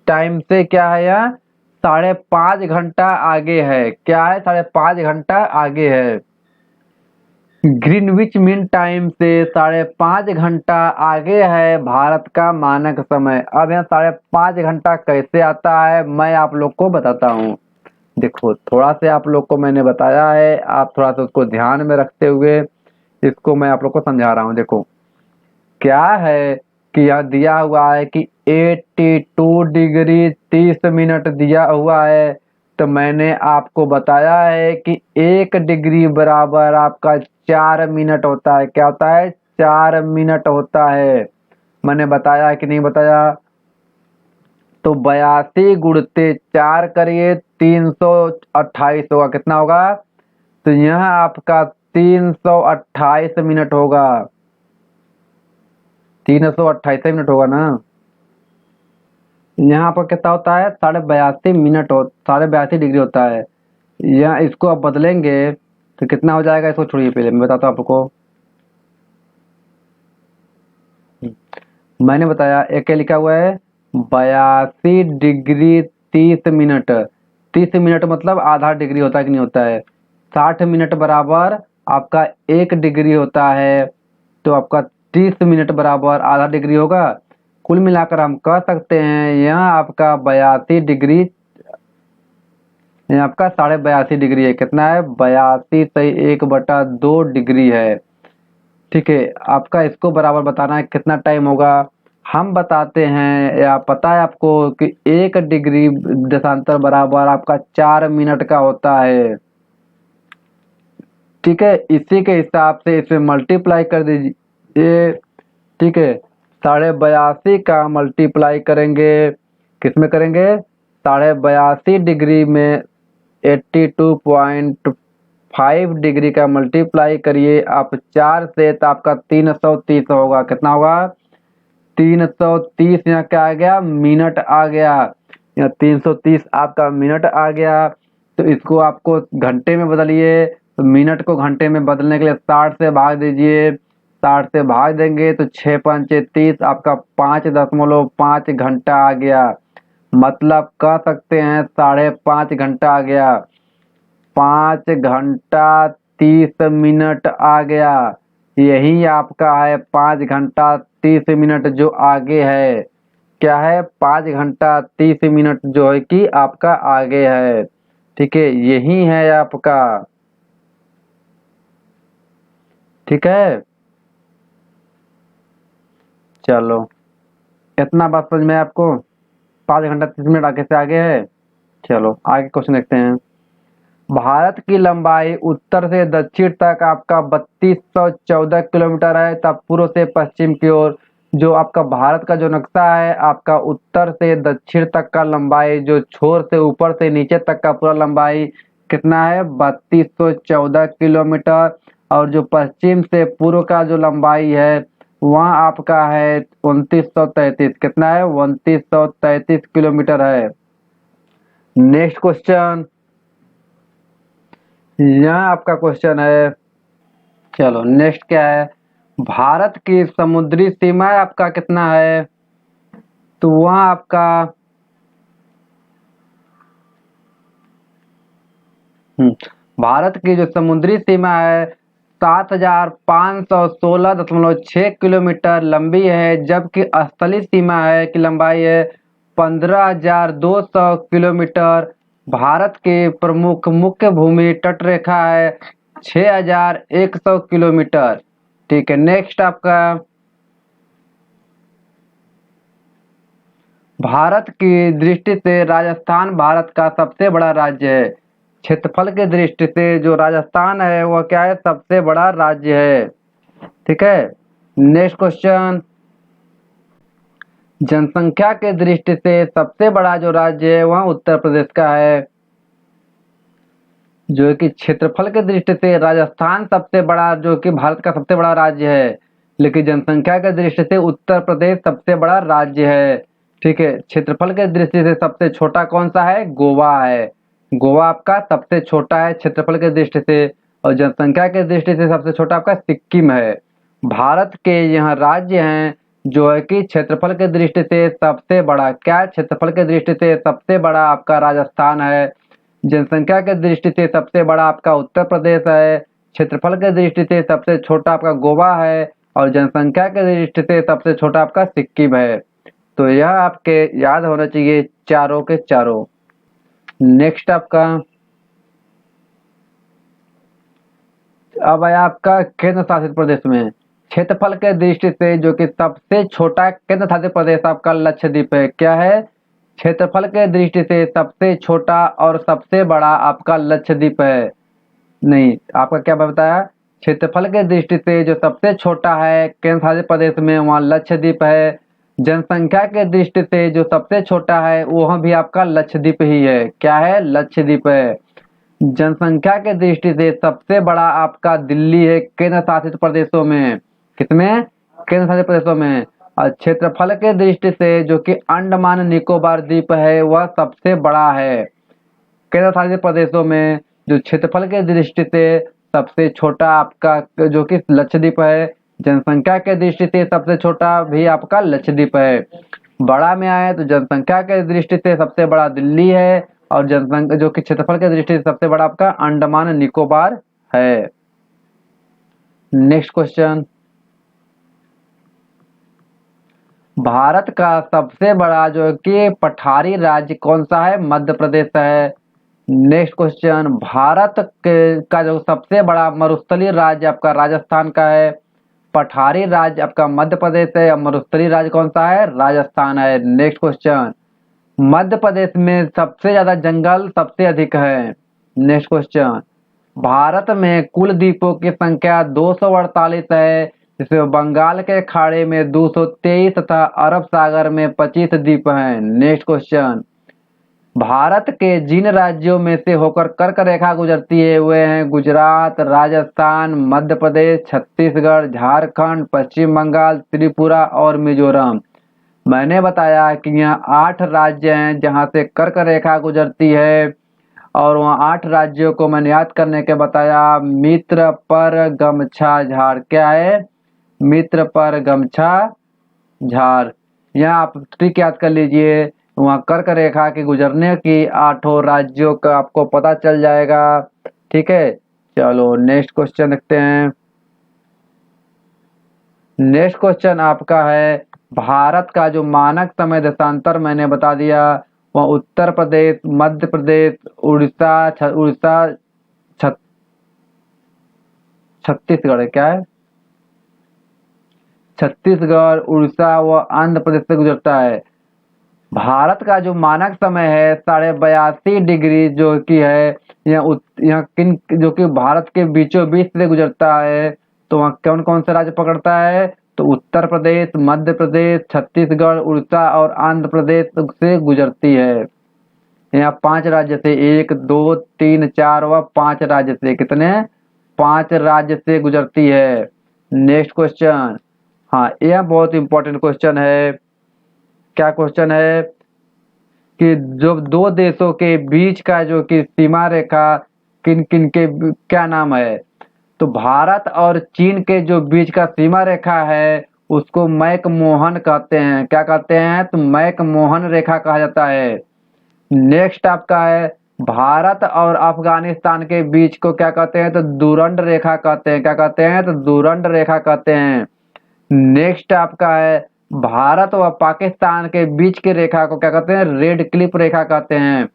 टाइम से क्या है, यह 5.5 घंटा आगे है। क्या है? 5.5 घंटा आगे है। ग्रीनविच मीन टाइम से 5.5 घंटा आगे है भारत का मानक समय। अब यहाँ 5.5 घंटा कैसे आता है, मैं आप लोग को बताता हूँ। देखो, थोड़ा से आप लोग को मैंने बताया है, आप थोड़ा सा उसको ध्यान में रखते हुए इसको मैं आप लोग को समझा रहा हूँ। देखो क्या है कि यह दिया हुआ है कि 82 डिग्री 30 मिनट दिया हुआ है, तो मैंने आपको बताया है कि 1 डिग्री बराबर आपका 4 मिनट होता है। क्या होता है? 4 मिनट होता है। मैंने बताया है कि नहीं बताया? तो 82 गुणते 4 करिए, 328 होगा। कितना होगा? तो यहाँ आपका 328 मिनट होगा। 328 मिनट होगा ना। यहाँ पर कितना होता है? 82.5 मिनट 82.5 डिग्री होता है। यहाँ इसको आप बदलेंगे तो कितना हो जाएगा, इसको छोड़िए, पहले मैं बताता हूँ आपको। मैंने बताया एक क्या लिखा हुआ है, 82 डिग्री 30 मिनट। 30 मिनट मतलब आधा डिग्री होता है कि नहीं होता है। 60 मिनट बराबर आपका 1 डिग्री होता है, तो आपका 30 मिनट बराबर आधा डिग्री होगा। कुल मिलाकर हम कह सकते हैं यहाँ आपका 82 डिग्री, यहाँ आपका 82.5 डिग्री है। कितना है? 82 सही 1/2 डिग्री है। ठीक है, आपका इसको बराबर बताना है कितना टाइम होगा, हम बताते हैं। या पता है आपको कि 1 डिग्री देशांतर बराबर आपका 4 मिनट का होता है। ठीक है, इसी के हिसाब से इसे मल्टीप्लाई कर दीजिए। ठीक है, 82.5 का मल्टीप्लाई करेंगे, किसमें करेंगे? 82.5 डिग्री में 82.5 डिग्री का मल्टीप्लाई करिए आप 4 से, तो आपका 330 होगा। कितना होगा? 330। यहाँ क्या आ गया? मिनट आ गया। यहाँ 330 आपका मिनट आ गया। तो इसको आपको घंटे में बदलिए, तो मिनट को घंटे में बदलने के लिए 60 से भाग दीजिए। 60 से भाग देंगे तो 6×5 = 30, आपका 5.5 घंटा आ गया। मतलब कह सकते हैं 5.5 घंटा आ गया। 5 घंटा 30 मिनट आ गया। यही आपका है 5 घंटा 30 मिनट जो आगे है। क्या है 5 घंटा 30 मिनट जो है कि आपका आगे है। ठीक है, यही है आपका। ठीक है, चलो इतना बात समझ में आपको। 5 घंटा 30 मिनट आगे से आगे है। चलो आगे क्वेश्चन देखते हैं। भारत की लंबाई उत्तर से दक्षिण तक आपका 3214 किलोमीटर है, तब पूर्व से पश्चिम की ओर। जो आपका भारत का जो नक्शा है, आपका उत्तर से दक्षिण तक का लंबाई, जो छोर से ऊपर से नीचे तक का पूरा लंबाई कितना है 3214 किलोमीटर। और जो पश्चिम से पूर्व का जो लंबाई है वहाँ आपका है 2933। कितना है 2933 किलोमीटर है। नेक्स्ट क्वेश्चन, यहाँ आपका क्वेश्चन है। चलो नेक्स्ट क्या है, भारत की समुद्री सीमा आपका कितना है, तो वहाँ आपका भारत की जो समुद्री सीमा है 7516.6 किलोमीटर लंबी है, जबकि स्थलीय सीमा है की लंबाई है 15200 किलोमीटर। भारत के प्रमुख मुख्य भूमि तट रेखा है 6100 किलोमीटर। ठीक है, नेक्स्ट आपका, भारत की दृष्टि से राजस्थान भारत का सबसे बड़ा राज्य है। क्षेत्रफल के दृष्टि से जो राजस्थान है वह क्या है, सबसे बड़ा राज्य है। ठीक है, नेक्स्ट क्वेश्चन, जनसंख्या के दृष्टि से सबसे बड़ा जो राज्य है वह उत्तर प्रदेश का है। जो कि क्षेत्रफल के दृष्टि से राजस्थान सबसे बड़ा, जो कि भारत का सबसे बड़ा राज्य है, लेकिन जनसंख्या के दृष्टि से उत्तर प्रदेश सबसे बड़ा राज्य है। ठीक है, क्षेत्रफल के दृष्टि से सबसे छोटा कौन सा है, गोवा है। गोवा आपका सबसे छोटा है क्षेत्रफल के दृष्टि से, और जनसंख्या के दृष्टि से सबसे छोटा आपका सिक्किम है। भारत के यहाँ राज्य हैं जो है कि क्षेत्रफल के दृष्टि से सबसे बड़ा, क्या क्षेत्रफल के दृष्टि से सबसे बड़ा आपका राजस्थान है। जनसंख्या के दृष्टि से सबसे बड़ा आपका उत्तर प्रदेश है। क्षेत्रफल के दृष्टि से सबसे छोटा आपका गोवा है, और जनसंख्या के दृष्टि से सबसे छोटा आपका सिक्किम है। तो यह आपके याद होना चाहिए चारों के चारों। नेक्स्ट आपका, अब है आपका केंद्र शासित प्रदेश में क्षेत्रफल के दृष्टि से जो कि सबसे छोटा केंद्र शासित प्रदेश आपका लक्षद्वीप है। क्या है, क्षेत्रफल के दृष्टि से सबसे छोटा और सबसे बड़ा आपका लक्षद्वीप है। नहीं, आपका क्या बताया, क्षेत्रफल के दृष्टि से जो सबसे छोटा है केंद्र शासित प्रदेश में वहाँ लक्षद्वीप है। जनसंख्या के दृष्टि से जो सबसे छोटा है वह भी आपका लक्षद्वीप ही है। क्या है, लक्षद्वीप है। जनसंख्या के दृष्टि से सबसे बड़ा आपका दिल्ली है केंद्र शासित प्रदेशों में। कितने, केंद्र शासित प्रदेशों में। और क्षेत्रफल के दृष्टि से जो कि अंडमान निकोबार द्वीप है वह सबसे बड़ा है केंद्र शासित प्रदेशों में। जो क्षेत्रफल के दृष्टि से सबसे छोटा आपका जो कि लक्षद्वीप है। जनसंख्या के दृष्टि से सबसे छोटा भी आपका लक्षद्वीप है। बड़ा में आए तो जनसंख्या के दृष्टि से सबसे बड़ा दिल्ली है, और जनसंख्या जो कि क्षेत्रफल के दृष्टि से सबसे बड़ा आपका अंडमान निकोबार है। नेक्स्ट क्वेश्चन, भारत का सबसे बड़ा जो कि पठारी राज्य कौन सा है, मध्य प्रदेश है। नेक्स्ट क्वेश्चन, भारत का जो सबसे बड़ा मरुस्थलीय राज्य आपका राजस्थान का है। पठारी राज्य आपका मध्य प्रदेश है, और मरुस्थलीय राज्य कौन सा है, राजस्थान है। नेक्स्ट क्वेश्चन, मध्य प्रदेश में सबसे ज्यादा जंगल सबसे अधिक है। नेक्स्ट क्वेश्चन, भारत में कुल द्वीपों की संख्या 248 है, जिसमें बंगाल के खाड़ी में 223 तथा अरब सागर में 25 द्वीप हैं। नेक्स्ट क्वेश्चन, भारत के जिन राज्यों में से होकर कर्क रेखा गुजरती है वे हैं गुजरात, राजस्थान, मध्य प्रदेश, छत्तीसगढ़, झारखंड, पश्चिम बंगाल, त्रिपुरा और मिजोरम। मैंने बताया कि यहाँ 8 राज्य हैं जहाँ से कर्क रेखा गुजरती है, और वहाँ 8 राज्यों को मैंने याद करने के बताया। मित्र पर गमछा झाड़, क्या है, मित्र पर गमछा झाड़। यहाँ आप ट्रिक याद कर लीजिए, वहाँ कर्क रेखा के गुजरने की 8 राज्यों का आपको पता चल जाएगा। ठीक है, चलो नेक्स्ट क्वेश्चन देखते हैं। नेक्स्ट क्वेश्चन आपका है, भारत का जो मानक समय देशांतर मैंने बता दिया, वह उत्तर प्रदेश, मध्य प्रदेश, उड़ीसा, छ- छत्तीसगढ़ है, क्या है, छत्तीसगढ़, उड़ीसा व आंध्र प्रदेश से गुजरता है। भारत का जो मानक समय है 82.5 डिग्री जो कि है, यह किन जो कि भारत के बीचों बीच से गुजरता है, तो वहाँ कौन कौन से राज्य पकड़ता है, तो उत्तर प्रदेश, मध्य प्रदेश, छत्तीसगढ़, उड़ीसा और आंध्र प्रदेश से गुजरती है। यहाँ 5 राज्य से, 1, 2, 3, 4 व 5 राज्य से, कितने, 5 राज्य से गुजरती है। नेक्स्ट क्वेश्चन, हाँ यह बहुत इंपॉर्टेंट क्वेश्चन है। क्या क्वेश्चन है कि जो दो देशों के बीच का जो कि सीमा रेखा किन किन के क्या नाम है, तो भारत और चीन के जो बीच का सीमा रेखा है उसको मैक मोहन कहते हैं। क्या कहते हैं, तो मैक मोहन रेखा कहा जाता है। नेक्स्ट आपका है, भारत और अफगानिस्तान के बीच को क्या कहते हैं, तो दुरंड रेखा कहते हैं। क्या कहते हैं, तो दुरंड रेखा कहते हैं। नेक्स्ट आपका है, भारत व पाकिस्तान के बीच की रेखा को क्या कहते हैं, रेड क्लिप रेखा कहते हैं।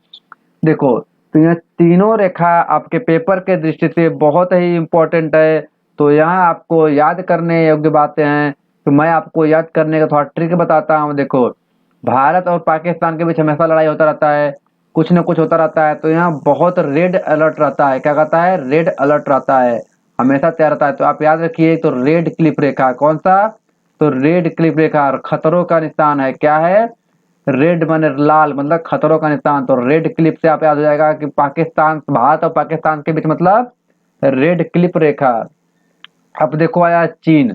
देखो, तो यह तीनों रेखा आपके पेपर के दृष्टि से बहुत ही इंपॉर्टेंट है। तो यहाँ आपको याद करने योग्य बातें हैं, तो मैं आपको याद करने का थोड़ा ट्रिक बताता हूँ। देखो, भारत और पाकिस्तान के बीच हमेशा लड़ाई होता रहता है, कुछ न कुछ होता रहता है, तो यहाँ बहुत रेड अलर्ट रहता है। क्या कहता है, रेड अलर्ट रहता है, हमेशा तैयार रहता है। तो आप याद रखिए, तो रेड क्लिप रेखा कौन सा, तो रेड क्लिप रेखा खतरों का निशान है। क्या है, रेड माने लाल, मतलब खतरों का निशान। तो रेड क्लिप से आप याद हो जाएगा कि पाकिस्तान, भारत और पाकिस्तान के बीच मतलब रेड क्लिप रेखा। अब देखो आया चीन,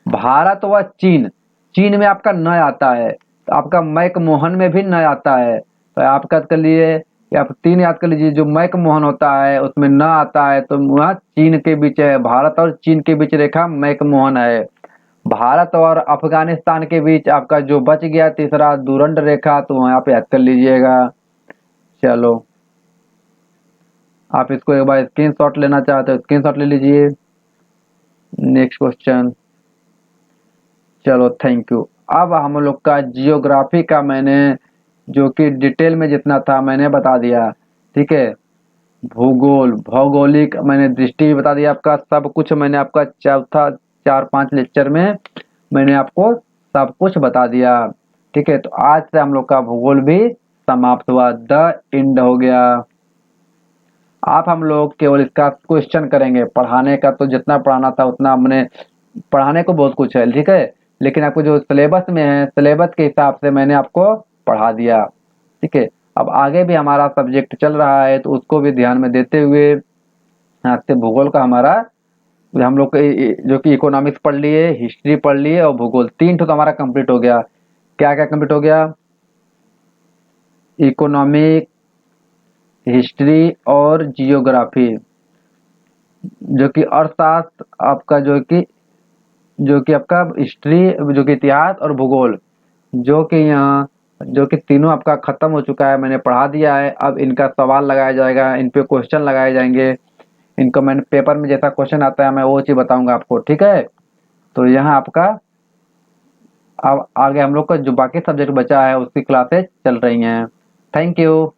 भारत व चीन, चीन में आपका न आता है, तो आपका मैक मोहन में भी न आता है। तो आप याद कर लिए, या आप 3 याद कर लीजिए, जो मैक मोहन होता है उसमें न आता है, तो वह चीन के बीच है, भारत और चीन के बीच रेखा मैक मोहन है। भारत और अफगानिस्तान के बीच आपका जो बच गया तीसरा दुरंड रेखा, तो वहां आप याद कर लीजिएगा। चलो, आप इसको एक बार स्क्रीनशॉट लेना चाहते हो स्क्रीनशॉट ले लीजिए। नेक्स्ट क्वेश्चन, चलो थैंक यू। अब हम लोग का जियोग्राफी का मैंने जो कि डिटेल में जितना था मैंने बता दिया, ठीक है। भूगोल, भौगोलिक मैंने दृष्टि भी बता दिया, आपका सब कुछ मैंने आपका चौथा 4-5 लेक्चर में मैंने आपको सब कुछ बता दिया, ठीक है। तो आज से हम लोग का भूगोल भी समाप्त हुआ, द एंड हो गया। आप हम लोग केवल इसका क्वेश्चन करेंगे, पढ़ाने का तो जितना पढ़ाना था उतना हमने, पढ़ाने को बहुत कुछ है, ठीक है, लेकिन आपको जो सिलेबस में है, सिलेबस के हिसाब से मैंने आपको पढ़ा दिया, ठीक है। अब आगे भी हमारा सब्जेक्ट चल रहा है, तो उसको भी ध्यान में देते हुए आज से भूगोल का हमारा, हम लोग जो कि इकोनॉमिक्स पढ़ लिए, हिस्ट्री पढ़ लिए और भूगोल, 3 तो हमारा कंप्लीट हो गया। क्या क्या कंप्लीट हो गया, इकोनॉमिक, हिस्ट्री और जियोग्राफी, जो कि अर्थशास्त्र आपका जो कि आपका हिस्ट्री, जो कि इतिहास और भूगोल, जो कि यहाँ जो कि तीनों आपका खत्म हो चुका है, मैंने पढ़ा दिया है। अब इनका सवाल लगाया जाएगा, इन पे क्वेश्चन लगाए जाएंगे, इनको मैंने पेपर में जैसा क्वेश्चन आता है मैं वो चीज बताऊंगा आपको, ठीक है। तो यहाँ आपका अब आगे हम लोग का जो बाकी सब्जेक्ट बचा है उसकी क्लासेस चल रही हैं। Thank you.